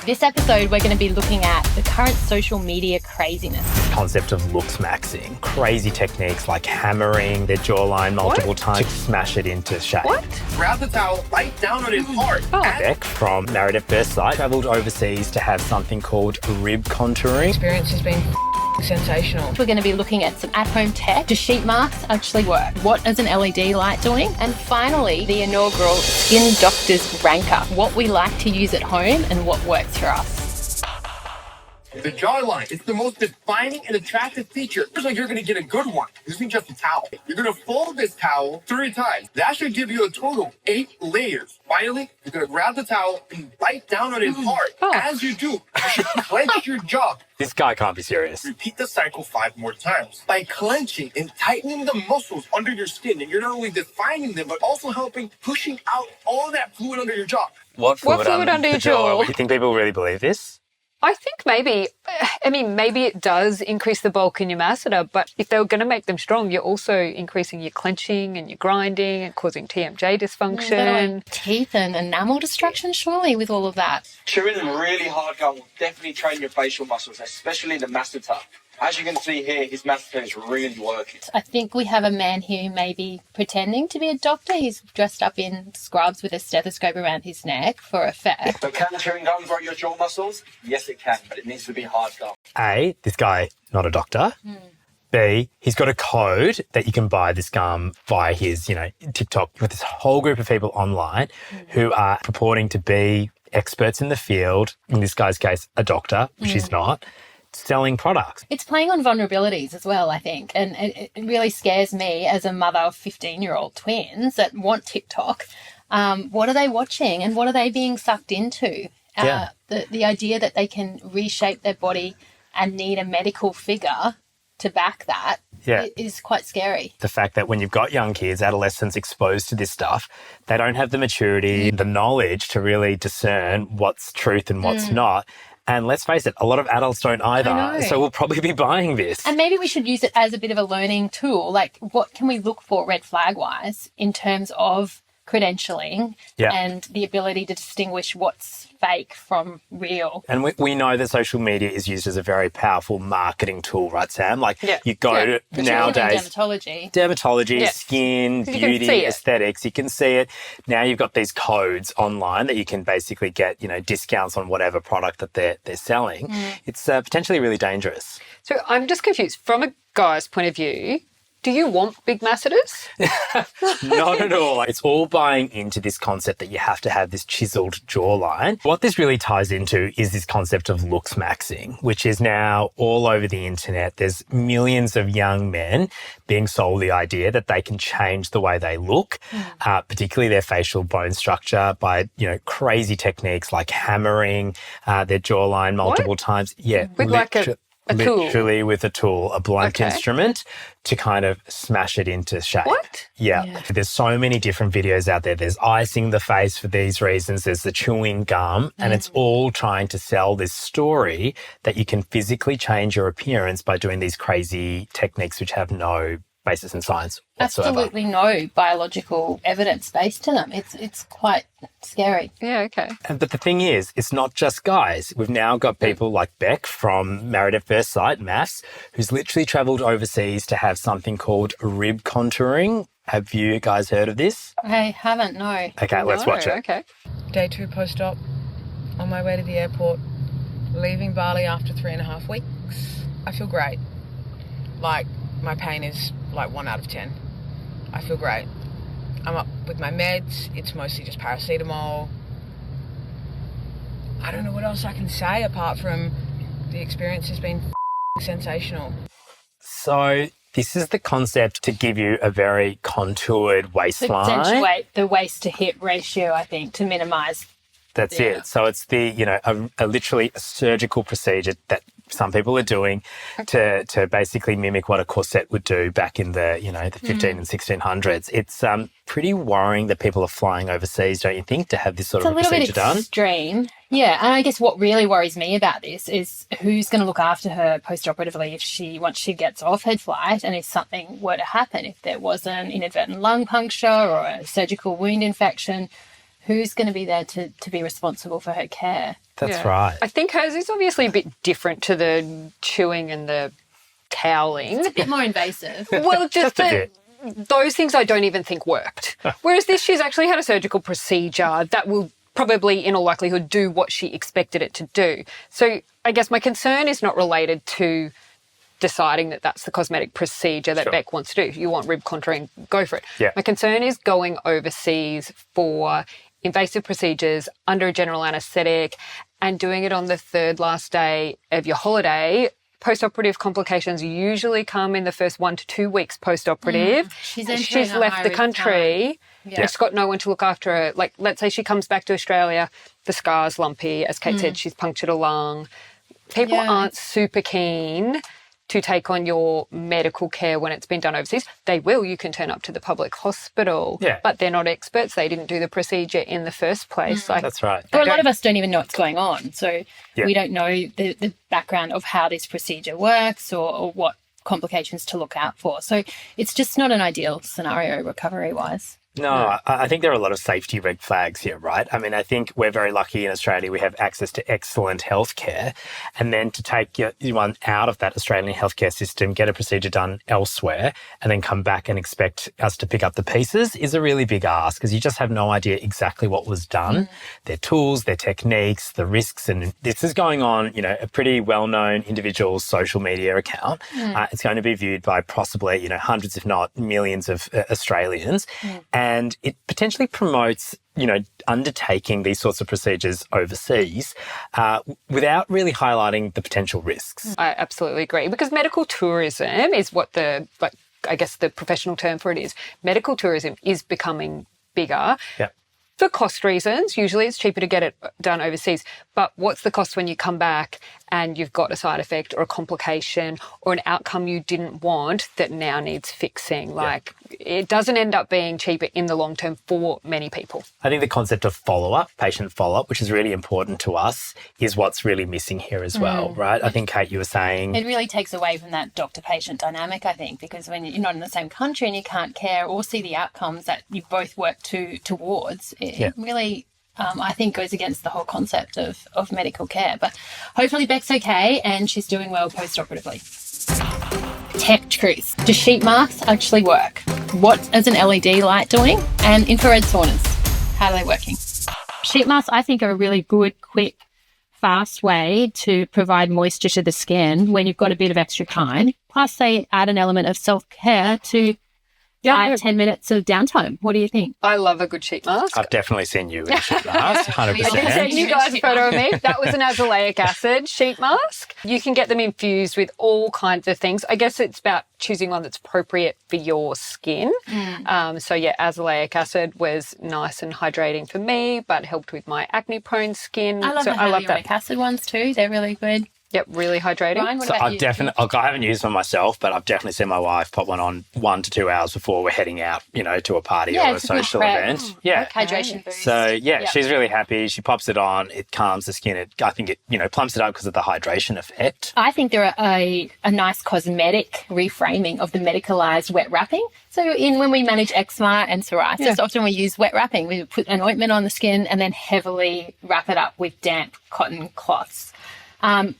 This episode, we're going to be looking at the current social media craziness. Concept of Looksmaxxing. Crazy techniques like hammering their jawline multiple times to smash it into shape. What? Grab the towel, bite down on it hard. Beck from Married at First Sight travelled overseas to have something called rib contouring. Experience has been sensational. We're going to be looking at some at-home tech. Do sheet masks actually work? What is an LED light doing? And finally, the inaugural Skin Doctor's Ranker. What we like to use at home and what works for us. The jawline. It's the most defining and attractive feature. It's like you're going to get a good one. This isn't just a towel. You're going to fold this towel 3 times. That should give you a total of 8 layers. Finally, you're going to grab the towel and bite down on it hard. As you do, you should clench your jaw. This guy can't be serious. Repeat the cycle 5 more times. By clenching and tightening the muscles under your skin, and you're not only defining them, but also helping pushing out all that fluid under your jaw. What fluid under your jaw? You think people really believe this? I think maybe it does increase the bulk in your masseter, but if they were going to make them strong, you're also increasing your clenching and your grinding and causing TMJ dysfunction. Like teeth and enamel destruction, surely, with all of that. Chewing a really hard gum will definitely train your facial muscles, especially the masseter. As you can see here, his masseter is really working. I think we have a man here who may be pretending to be a doctor. He's dressed up in scrubs with a stethoscope around his neck for effect. But can chewing gum grow your jaw muscles? Yes, it can, but it needs to be hard gum. A, this guy, not a doctor. B, he's got a code that you can buy this gum via his, TikTok with this whole group of people online who are purporting to be experts in the field. In this guy's case, a doctor, which he's not. Selling products. It's playing on vulnerabilities as well, I think. And it really scares me as a mother of 15-year-old twins that want TikTok. What are they watching and what are they being sucked into? The idea that they can reshape their body and need a medical figure to back that is quite scary. The fact that when you've got young kids, adolescents exposed to this stuff, they don't have the maturity, the knowledge to really discern what's truth and what's not. And let's face it, a lot of adults don't either. So we'll probably be buying this. And maybe we should use it as a bit of a learning tool. Like, what can we look for red flag-wise in terms of credentialing and the ability to distinguish what's fake from real? And we know that social media is used as a very powerful marketing tool, right, Sam? Like, you go to nowadays... Dermatology, skin, beauty, aesthetics, you can see it. Now you've got these codes online that you can basically get, discounts on whatever product that they're selling. It's potentially really dangerous. So I'm just confused. From a guy's point of view, do you want big masseters? Not at all. It's all buying into this concept that you have to have this chiseled jawline. What this really ties into is this concept of Looksmaxxing, which is now all over the internet. There's millions of young men being sold the idea that they can change the way they look, particularly their facial bone structure by, crazy techniques like hammering their jawline multiple times. Yeah. With Literally with a tool, a blunt instrument to kind of smash it into shape. What? Yeah. There's so many different videos out there. There's icing the face for these reasons. There's the chewing gum. And it's all trying to sell this story that you can physically change your appearance by doing these crazy techniques which have no basis in science whatsoever. Absolutely no biological evidence base to them. It's quite scary. Yeah, okay. But the thing is, it's not just guys. We've now got people like Beck from Married at First Sight, MAFS, who's literally travelled overseas to have something called rib contouring. Have you guys heard of this? I haven't, no. Okay, let's watch it. Okay. Day 2 post-op, on my way to the airport, leaving Bali after 3.5 weeks. I feel great. My pain is 1 out of 10. I feel great. I'm up with my meds. It's mostly just paracetamol. I don't know what else I can say apart from the experience has been sensational. So this is the concept to give you a very contoured waistline. To accentuate the waist to hip ratio, I think, to minimise. That's it. So it's the, literally a surgical procedure that some people are doing to basically mimic what a corset would do back in the, the 15 and 1600s. It's pretty worrying that people are flying overseas, don't you think, to have this sort of procedure done? It's a little bit extreme. Yeah, and I guess what really worries me about this is who's going to look after her post-operatively once she gets off her flight, and if something were to happen, if there was an inadvertent lung puncture or a surgical wound infection, who's going to be there to be responsible for her care? That's right. I think hers is obviously a bit different to the chewing and the toweling. It's a bit more invasive. Well, just a bit. those things I don't even think worked. Whereas this, she's actually had a surgical procedure that will probably, in all likelihood, do what she expected it to do. So I guess my concern is not related to deciding that that's the cosmetic procedure that Beck wants to do. You want rib contouring, go for it. Yeah. My concern is going overseas for invasive procedures under a general anaesthetic and doing it on the third last day of your holiday. Post-operative complications usually come in the first 1 to 2 weeks post-operative. She's She's left the country. Yeah. She's got no one to look after her. Like, let's say she comes back to Australia, the scar's lumpy. As Kate said, she's punctured a lung. People aren't super keen to take on your medical care when it's been done overseas. They will. You can turn up to the public hospital. Yeah. But they're not experts. They didn't do the procedure in the first place. Like, That's right. Well, a lot of us don't even know what's going on. So Yeah. we don't know the background of how this procedure works or what complications to look out for. So it's just not an ideal scenario recovery-wise. No, I think there are a lot of safety red flags here, right? I mean, I think we're very lucky in Australia. We have access to excellent healthcare. And then to take one out of that Australian healthcare system, get a procedure done elsewhere, and then come back and expect us to pick up the pieces is a really big ask because you just have no idea exactly what was done, their tools, their techniques, the risks. And this is going on, a pretty well-known individual's social media account. It's going to be viewed by possibly, hundreds, if not millions of Australians. And it potentially promotes, undertaking these sorts of procedures overseas without really highlighting the potential risks. I absolutely agree because medical tourism is what the professional term for it is. Medical tourism is becoming bigger. Yeah. For cost reasons, usually it's cheaper to get it done overseas. But what's the cost when you come back and you've got a side effect or a complication or an outcome you didn't want that now needs fixing? Like, it doesn't end up being cheaper in the long term for many people. I think the concept of follow-up, patient follow-up, which is really important to us, is what's really missing here as well, right? I think, Kate, you were saying... It really takes away from that doctor-patient dynamic, I think, because when you're not in the same country and you can't care or see the outcomes that you both work towards, it really... I think goes against the whole concept of medical care. But hopefully Beck's okay and she's doing well post-operatively. Tech truths. Do sheet masks actually work? What is an LED light doing? And infrared saunas, how are they working? Sheet masks, I think, are a really good, quick, fast way to provide moisture to the skin when you've got a bit of extra time. Plus, they add an element of self-care to 5-10 minutes of downtime. What do you think? I love a good sheet mask. I've definitely seen you in a sheet mask, 100%. I did send you guys a photo of me. That was an azelaic acid sheet mask. You can get them infused with all kinds of things. I guess it's about choosing one that's appropriate for your skin. Azelaic acid was nice and hydrating for me, but helped with my acne-prone skin. I love the hyaluronic acid ones too. They're really good. Yep, really hydrating. Ryan, what So about I've you? definitely, I haven't used one myself, but I've definitely seen my wife pop one on 1 to 2 hours before we're heading out, to a party or a it's a good social prep. event. Yeah. Hydration boost. So, she's really happy. She pops it on. It calms the skin. I think it plumps it up because of the hydration effect. I think they're a nice cosmetic reframing of the medicalised wet wrapping. So when we manage eczema and psoriasis, often we use wet wrapping. We put an ointment on the skin and then heavily wrap it up with damp cotton cloths.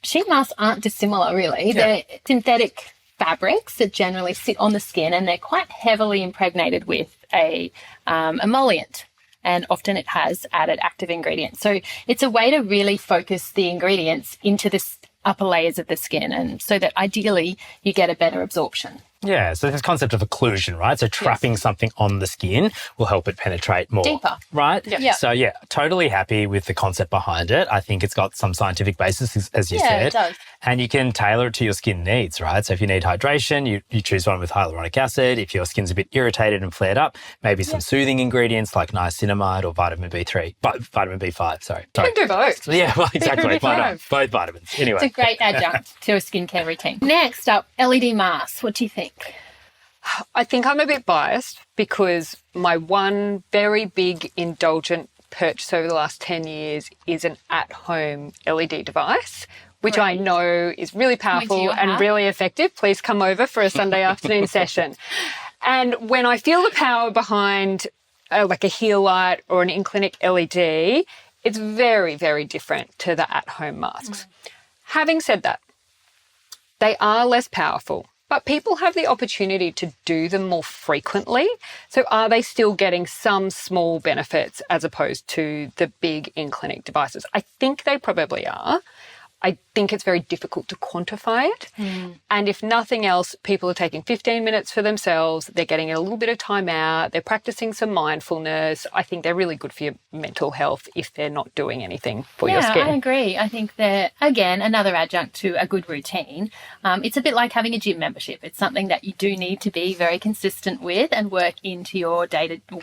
Sheet masks aren't dissimilar, really. They're synthetic fabrics that generally sit on the skin and they're quite heavily impregnated with a emollient. And often it has added active ingredients. So it's a way to really focus the ingredients into the upper layers of the skin, and so that ideally you get a better absorption. Yeah, so this concept of occlusion, right? So trapping something on the skin will help it penetrate more. Deeper. Right? Yeah. So, totally happy with the concept behind it. I think it's got some scientific basis, as you said. Yeah, it does. And you can tailor it to your skin needs, right? So if you need hydration, you choose one with hyaluronic acid. If your skin's a bit irritated and flared up, maybe some soothing ingredients like niacinamide or vitamin B3, vitamin B5, sorry. You can do both. Yeah, well, exactly. Why not? B5. Both vitamins. Anyway. It's a great adjunct to a skincare routine. Next up, LED masks. What do you think? I think I'm a bit biased because my one very big indulgent purchase over the last 10 years is an at-home LED device, which I know is really powerful and really effective. Please come over for a Sunday afternoon session. And when I feel the power behind like a heel light or an in-clinic LED, it's very, very different to the at-home masks. Having said that, they are less powerful, but people have the opportunity to do them more frequently. So are they still getting some small benefits as opposed to the big in-clinic devices? I think they probably are. I think it's very difficult to quantify it. And if nothing else, people are taking 15 minutes for themselves. They're getting a little bit of time out. They're practicing some mindfulness. I think they're really good for your mental health if they're not doing anything for your skin. Yeah, I agree. I think they're, again, another adjunct to a good routine. It's a bit like having a gym membership. It's something that you do need to be very consistent with and work into your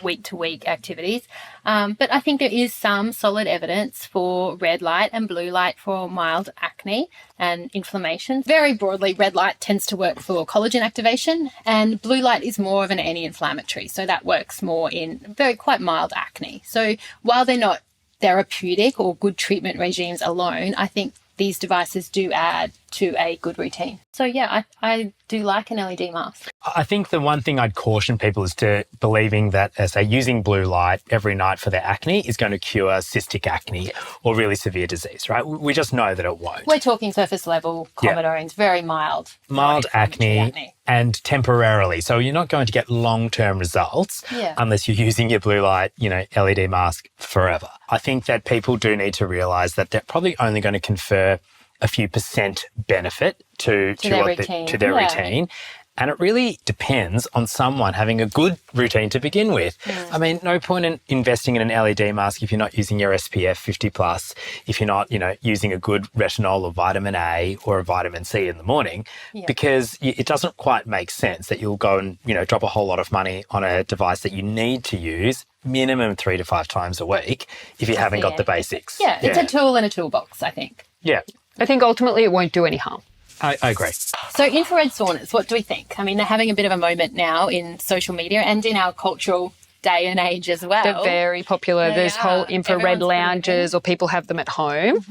week-to-week activities. But I think there is some solid evidence for red light and blue light for mild acne and inflammation. Very broadly, red light tends to work for collagen activation and blue light is more of an anti-inflammatory. So that works more in quite mild acne. So while they're not therapeutic or good treatment regimes alone, I think these devices do add to a good routine. So yeah, I do like an LED mask. I think the one thing I'd caution people is to believing that, say, using blue light every night for their acne is going to cure cystic acne or really severe disease, right? We just know that it won't. We're talking surface level comedones, very mild. Mild acne and temporarily. So you're not going to get long-term results unless you're using your blue light, LED mask forever. I think that people do need to realise that they're probably only going to confer a few % benefit to their routine. And it really depends on someone having a good routine to begin with. I mean, no point in investing in an LED mask if you're not using your SPF 50+, if you're not, using a good retinol or vitamin A or a vitamin C in the morning, because it doesn't quite make sense that you'll go and, drop a whole lot of money on a device that you need to use minimum 3 to 5 times a week if you haven't got the basics. Yeah, it's a tool in a toolbox, I think. Yeah. I think ultimately it won't do any harm. I agree. So infrared saunas, what do we think? I mean, they're having a bit of a moment now in social media and in our cultural day and age as well. They're very popular. There's whole infrared lounges or people have them at home.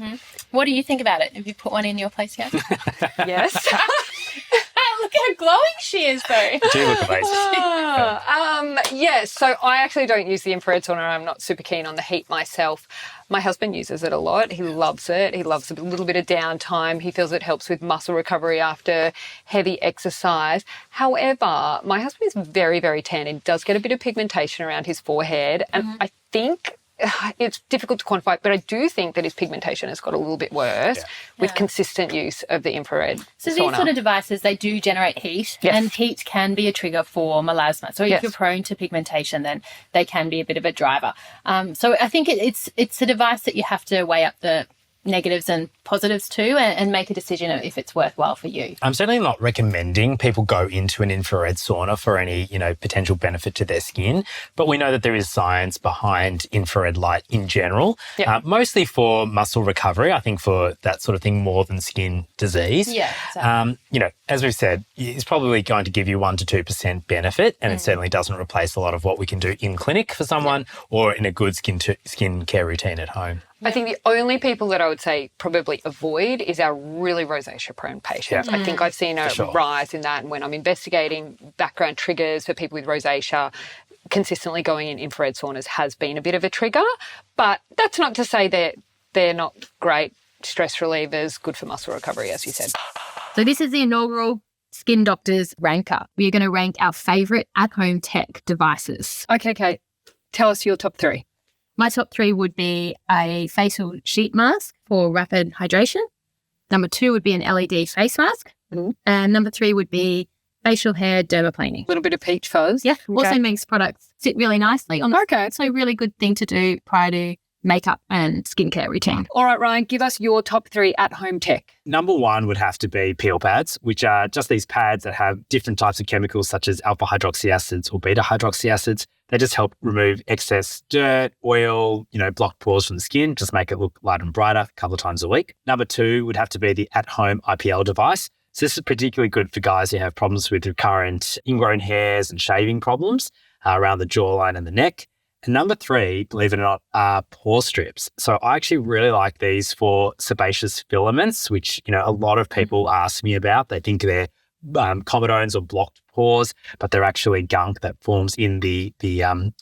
What do you think about it? Have you put one in your place yet? Yes. Look how glowing she is, though. You do look amazing. Yes, so I actually don't use the infrared sauna. I'm not super keen on the heat myself. My husband uses it a lot. He loves it. He loves a little bit of downtime. He feels it helps with muscle recovery after heavy exercise. However, my husband is very, very tan. He does get a bit of pigmentation around his forehead. And I think it's difficult to quantify, but I do think that his pigmentation has got a little bit worse with consistent use of the infrared So sauna. these sort of devices, they do generate heat, and heat can be a trigger for melasma. So if you're prone to pigmentation, then they can be a bit of a driver. So I think it's a device that you have to weigh up the negatives and positives too and make a decision if it's worthwhile for you. I'm certainly not recommending people go into an infrared sauna for any, potential benefit to their skin, but we know that there is science behind infrared light in general, mostly for muscle recovery, I think for that sort of thing more than skin disease. Yeah, exactly. As we've said, it's probably going to give you 1 to 2% benefit, and it certainly doesn't replace a lot of what we can do in clinic for someone or in a good skin care routine at home. I think the only people that I would say probably avoid is our really rosacea-prone patients. I think I've seen a rise in that, and when I'm investigating background triggers for people with rosacea, consistently going in infrared saunas has been a bit of a trigger. But that's not to say that they're not great stress relievers, good for muscle recovery, as you said. So this is the inaugural Skin Doctors Ranker. We're going to rank our favourite at-home tech devices. Okay, Kate, tell us your top 3. My top 3 would be a facial sheet mask for rapid hydration. Number 2 would be an LED face mask. And number 3 would be facial hair dermaplaning. A little bit of peach fuzz. Yeah, also makes products sit really nicely on the skin. So really good thing to do prior to makeup and skincare routine. All right, Ryan, give us your top 3 at-home tech. Number 1 would have to be peel pads, which are just these pads that have different types of chemicals such as alpha hydroxy acids or beta hydroxy acids. They just help remove excess dirt, oil, block pores from the skin, just make it look lighter and brighter a couple of times a week. Number 2 would have to be the at-home IPL device. So this is particularly good for guys who have problems with recurrent ingrown hairs and shaving problems around the jawline and the neck. And number 3, believe it or not, are pore strips. So I actually really like these for sebaceous filaments, which, a lot of people ask me about. They think they're comedones or blocked pores, but they're actually gunk that forms in the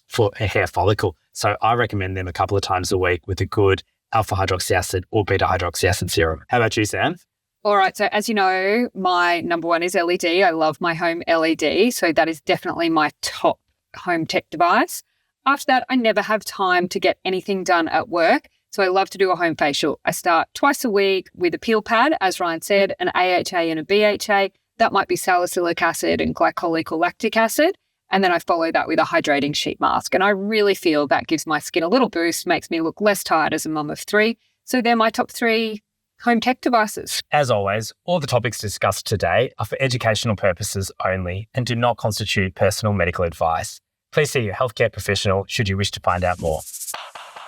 for a hair follicle. So I recommend them a couple of times a week with a good alpha hydroxy acid or beta hydroxy acid serum. How about you, Sam? All right. So as you know, my number one is LED. I love my home LED. So that is definitely my top home tech device. After that, I never have time to get anything done at work. So I love to do a home facial. I start twice a week with a peel pad, as Ryan said, an AHA and a BHA. That might be salicylic acid and glycolic or lactic acid. And then I follow that with a hydrating sheet mask. And I really feel that gives my skin a little boost, makes me look less tired as a mum of 3. So they're my top 3 home tech devices. As always, all the topics discussed today are for educational purposes only and do not constitute personal medical advice. Please see your healthcare professional should you wish to find out more.